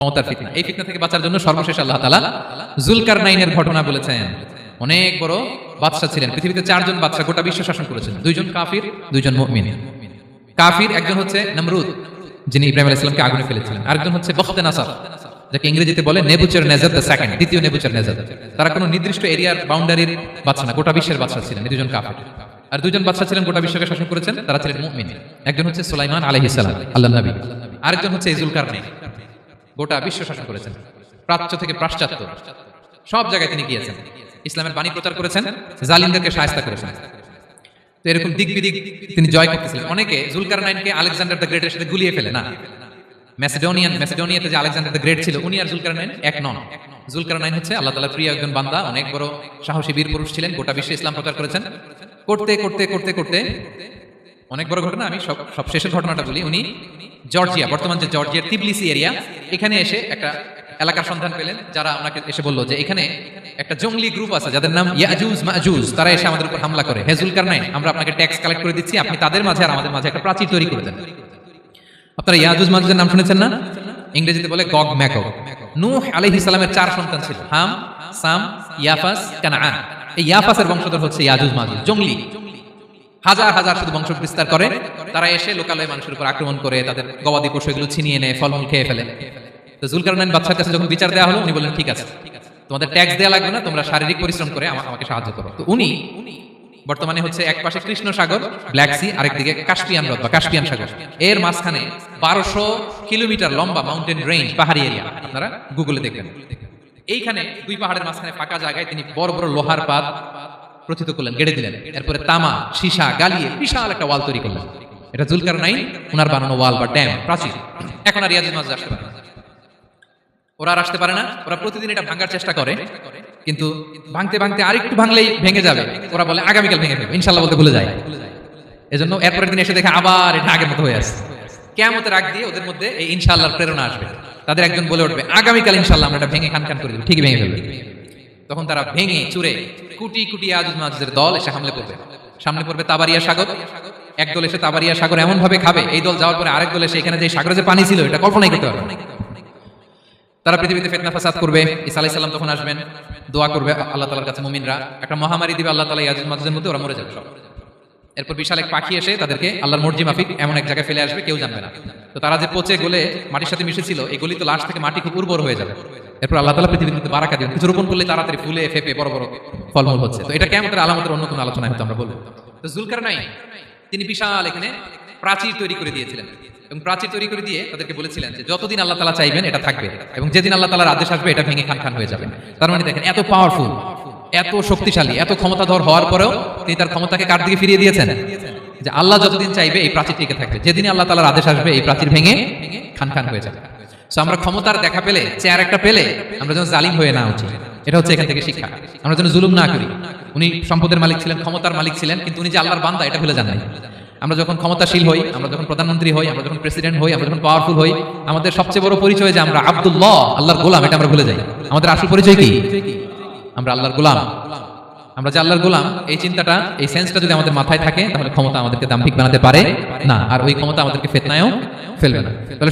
ক্ষমতার ফিতনা। এই ফিতনা থেকে বাঁচার জন্য সর্বশেষ আল্লাহ তাআলা যুলকারনাইনের ঘটনা বলেছেন। অনেক বড় বাদশা ছিলেন, পৃথিবীতে 4 জন বাদশা গোটা বিশ্ব শাসন করেছেন, 2 জন কাফির 2 জন মুমিন। কাফির একজন হচ্ছে নমরুদ, যিনি ইব্রাহিম আলাইহিস সালামকে আগুনে ফেলেছিলেন। আরেকজন হচ্ছে বখতে-নাসার, যাকে ইংরেজিতে বলে নেবুচারনেজার দ্য সেকেন্ড, দ্বিতীয় নেবুচারনেজার। তারা কোনো নির্দিষ্ট এরিয়ার বাউন্ডারির বাদশা না, গোটা বিশ্বের বাদশা ছিলেন। 2 জন কাফির আর 2 জন বাদশা ছিলেন গোটা বিশ্বকে শাসন করেছেন, তারা ছিলেন মুমিন। একজন হচ্ছে সুলাইমান আলাইহিস সালাম, আল্লাহর নবী। আরেকজন হচ্ছে যুলকারনাইন, গোটা বিশ্ব শাসন করেছেন, প্রাচ্য থেকে পাশ্চাত্য সব জায়গায় তিনি গিয়েছেন, ইসলামের বাণী প্রচার করেছেন, জালিমদেরকে শায়েস্তা করেছেন। তো এরকম দিক বিদিক তিনি জয় করতেছিলেন। অনেকে যুলকারনাইনকে আলেকজান্ডার দ্য গ্রেটের সাথে গুলিয়ে ফেলে না। ম্যাসিডোনিয়াতে যে আলেকজান্ডার দ্য গ্রেট ছিল, উনি আর যুলকারনাইন এক নন। যুলকারনাইন হচ্ছে আল্লাহ তাআলার প্রিয় একজন বান্দা, অনেক বড় সাহসী বীর পুরুষ ছিলেন, গোটা বিশ্বে ইসলাম প্রচার করেছেন। করতে করতে করতে করতে অনেক বড় ঘটনা, আমি সব শেষের ঘটনাটা বলি। উনি জর্জিয়া, বর্তমান যে জর্জিয়ার তিবলিসি এরিয়া, এখানে এসে একটা এলাকার সন্ধান পেলেন, যারা ওনাকে এসে বলল যে এখানে একটা জঙ্গলি গ্রুপ আছে যাদের নাম ইয়াজুজ মাজুজ, তারা এসে আমাদের উপর হামলা করে। হে যুলকারনাইন, আমরা আপনাকে ট্যাক্স কালেক্ট করে দিচ্ছি, আপনি তাদের মাঝে আর আমাদের মাঝে একটা প্রাচীর তৈরি করে দেন। আপনারা ইয়াজুজ মাজুজের নাম শুনেছেন না? ইংরেজিতে বলে গগ ম্যাগগ। নূহ আলাইহিস সালামের 4 সন্তান ছিল, হাম, সাম, ইয়াফাস, কানাআন। এই ইয়াফাসের বংশধর হচ্ছে ইয়াজুজ মাজুজ, জঙ্গলি, হাজার হাজার শুধু বংশ বিস্তার করে। তারা এসে লোকালয়ে মানুষের উপর আক্রমণ করে, তাদের গবাদি পশু এগুলো ছিনিয়ে নেয়, ফলমূল খেয়ে ফেলে। তো যুলকারনাইন বাদশার কাছে যখন বিচার দেওয়া হলো, উনি বললেন ঠিক আছে, তোমাদের ট্যাক্স দেওয়া লাগবে না, তোমরা শারীরিক পরিশ্রম করে আমাকে সাহায্য করো। তো উনি বর্তমানে হচ্ছে এক পাশে কৃষ্ণ সাগর, ব্ল্যাক সি, আরেকদিকে কাস্পিয়ান হ্রদ বা কাস্পিয়ান সাগর, এর মাঝখানে 1200 কিলোমিটার লম্বা মাউন্টেন রেঞ্জ, পাহাড়ি এরিয়া, আপনারা গুগলে দেখবেন। এইখানে 2 পাহাড়ের মাঝখানে ফাঁকা জায়গায় তিনি বড় বড় লোহার পাত প্রথিত করলেন, গেড়ে দিলেন। এরপরে তামা, সীসা গালিয়ে বিশাল একটা ওয়াল তৈরি করলেন। এটা যুলকারনাইন উনার বানানো ওয়াল বা ড্যাম, প্রাচীর। এখন আর ইয়াজুজ মাজুজ আসতে পারে না, ওরা আর আসতে পারে না। ওরা প্রতিদিন এটা ভাঙার চেষ্টা করে, কিন্তু ভাঙতে ভাঙতে আরেকটু ভাঙলেই ভেঙে যাবে। ওরা বলে আগামীকাল ভেঙে ফেলবে, ইনশাআল্লাহ বলতে ভুলে যায়। এজন্য এরপরের দিন এসে দেখে আবার এটা আগের মতো হয়ে আসছে। কিয়ামতের আগ দিয়ে ওদের মধ্যে এই ইনশাআল্লাহর প্রেরণা আসবে। তাদের একজন বলে উঠবে আগামীকাল ইনশাআল্লাহ আমরা এটা ভেঙে খান খান করে দেব, ঠিকই ভেঙে ফেলবে। তখন তারা ভেঙে চুরে কুটি কুটি ইয়াজুজ মাজুজের দল এসে হামলে পড়বে। সামনে পড়বে তাবারিয়া সাগর, এক দল এসে তাবারিয়া সাগর এমন ভাবে খাবে, এই দল যাওয়ার পরে আরেক দল এসে এখানে যে সাগরে যে পানি ছিল এটা কল্পনাই করতে পারবে না। তারা পৃথিবীতে ফিতনা ফাসাদ করবে। ঈসা আলাইহিস সালাম তখন আসবেন, দোয়া করবে আল্লাহ তাআলার কাছে মুমিনরা, একটা মহামারী দিবে আল্লাহ তাআলা ইয়াজুজ মাজুজের মধ্যে, ওরা মরে যাবে সব। এরপর বিশাল এক পাখি এসে তাদেরকে আল্লাহর মর্জি মাফিক এমন এক জায়গায় ফেলে আসবে, কেউ জানবে না। তো তারা যে পচে গলে মাটির সাথে মিশেছিল, এই গলিত লাশ থেকে মাটি খুব উর্বর হয়ে যাবে। এরপর আল্লাহ তাআলা পৃথিবীর মধ্যে বারাকা দিবেন, কিছু রোপণ করলে তাড়াতাড়ি ফুলে ফেপে বড় বড় ফলমূল হচ্ছে। তো এটা কিয়ামতের আলামতের অন্য কোনো আলোচনা হয়তো আমরা বলবো। তো যুলকারনাইন তিনি বিশাল এখানে প্রাচীর তৈরি করে দিয়েছিলেন, এবং প্রাচীর তৈরি করে দিয়ে তাদেরকে বলেছিলেন যে যতদিন আল্লাহ তাআলা চাইবেন এটা থাকবে, এবং যেদিন আল্লাহ তাআলার আদেশ আসবে এটা ভেঙে খান খান হয়ে যাবে। তার মানে দেখেন, এত পাওয়ারফুল, এত শক্তিশালী, এত ক্ষমতাধর হওয়ার পরেও তিনি তার ক্ষমতাকে কার দিকে ফিরিয়ে দিয়েছেন? যে আল্লাহ যতদিন চাইবে এই প্রাচীর টিকে থাকবে, যেদিন আল্লাহ তাআলার আদেশ আসবে এই প্রাচীর ভেঙে খান খান হয়ে যাবে। সো আমরা ক্ষমতার দেখা পেলে, চেয়ার একটা পেলে, আমরা যেন জালিম হয়ে না উঠি, এটা হচ্ছে এখান থেকে শিক্ষা। আমরা যেন জুলুম না করি। উনি সম্পদের মালিক ছিলেন, ক্ষমতার মালিক ছিলেন, কিন্তু উনি যে আল্লাহর বান্দা এটা ভুলে যান নাই। আমরা যখন ক্ষমতাশীল হই, আমরা যখন প্রধানমন্ত্রী হই, আমরা যখন প্রেসিডেন্ট হই, আমরা যখন পাওয়ারফুল হই, আমাদের সবচেয়ে বড় পরিচয় যে আমরা আব্দুল্লাহ, আল্লাহর গোলাম, এটা আমরা ভুলে যাই। আমাদের আসল পরিচয় কি? আমরা আল্লাহর গোলাম। আমরা যে আল্লাহর গোলাম, এই চিন্তাটা, এই সেন্সটা যদি আমাদের মাথায় থাকে, তাহলে ক্ষমতা আমাদেরকে দাম্ভিক বানাতে পারে না, আর ওই ক্ষমতা আমাদেরকে ফিতনায়ও ফেলবে না। তাহলে